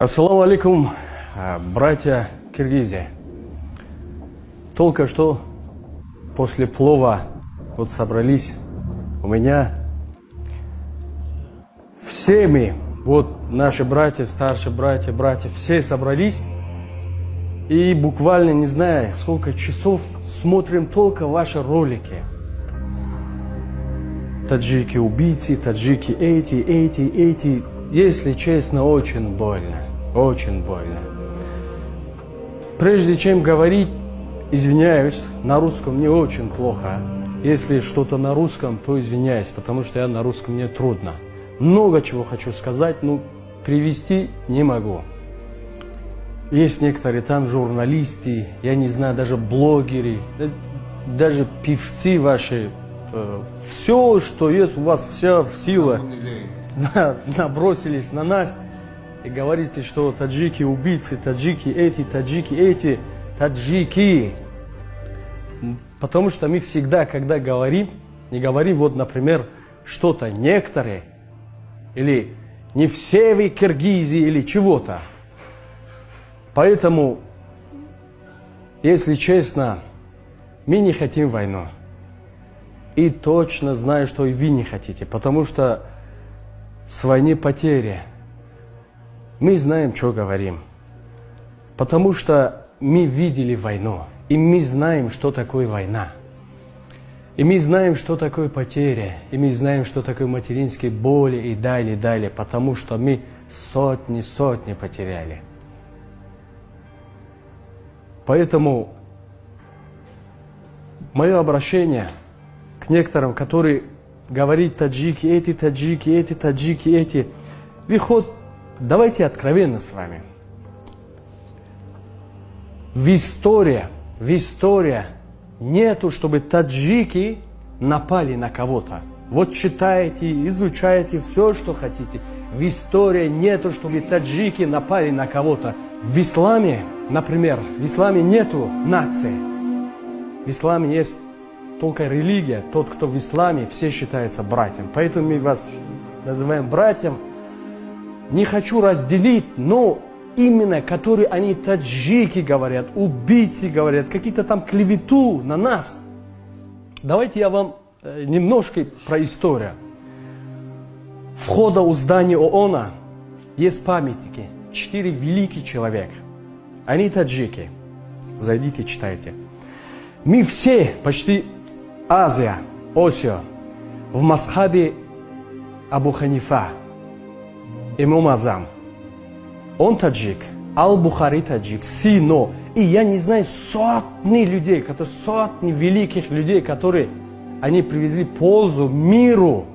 Ассаламу алейкум, братья Киргизии. Только что после плова вот собрались у меня все мы, вот наши братья, старшие братья, все собрались и буквально не знаю сколько часов смотрим только ваши ролики. Таджики убийцы, таджики эти. Если честно, очень больно. Очень больно. Прежде чем говорить, извиняюсь, на русском не очень плохо. Если что-то на русском, то извиняюсь, потому что я на русском мне трудно. Много чего хочу сказать, но привести не могу. Есть некоторые там журналисты, я не знаю, даже блогеры, даже певцы ваши. Все, что есть у вас, вся сила, набросились на нас и говорите, что таджики убийцы, таджики эти. Потому что мы всегда, когда говорим, не говорим, вот, например, что-то некоторые, или не все вы Киргизии, или чего-то. Поэтому, если честно, мы не хотим войну. И точно знаю, что и вы не хотите, потому что с войны потери. Мы знаем, что говорим. Потому что мы видели войну. И мы знаем, что такое война. И мы знаем, что такое потеря. И мы знаем, что такое материнские боли и далее. Потому что мы сотни потеряли. Поэтому мое обращение к некоторым, которые говорят таджики эти. Вы хоть давайте откровенно с вами. В истории нету, чтобы таджики напали на кого-то. Вот читайте, изучайте все, что хотите. В истории нету, чтобы таджики напали на кого-то. В исламе, например, в исламе нету нации. В исламе есть только религия. Тот, кто в исламе, все считаются братьям. Поэтому мы вас называем братьям. Не хочу разделить, но именно которые они таджики говорят, убийцы говорят, какие-то там клевету на нас. Давайте я вам немножко про историю. Входа у здания ООН есть памятники. 4 великих человека. Они таджики. Зайдите, читайте. Мы все, почти Азия, Осия, в мазхабе Абу Ханифа, имам Азам. Он таджик, Аль-Бухари таджик, Сино. И я не знаю, сотни людей, сотни великих людей, которые они привезли пользу миру,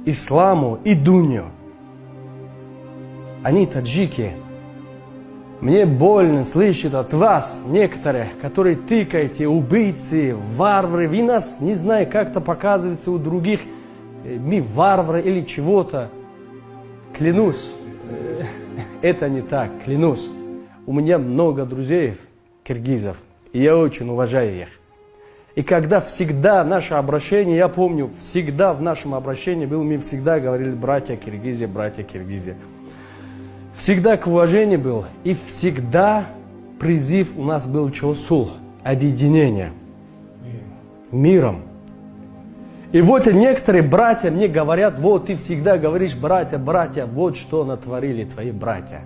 исламу и дунью. Они таджики. Мне больно слышать от вас, некоторых, которые тыкаете, убийцы, варвары. Вы нас, не знаю, как-то показываете у других, мы варвары или чего-то. Клянусь, это не так, клянусь. У меня много друзей, киргизов, и я очень уважаю их. И когда всегда наше обращение, я помню, всегда в нашем обращении было, мы всегда говорили братья Киргизия. Всегда к уважению был, и всегда призыв у нас был чосул, объединение, миром. И вот некоторые братья мне говорят, вот ты всегда говоришь братья, вот что натворили твои братья.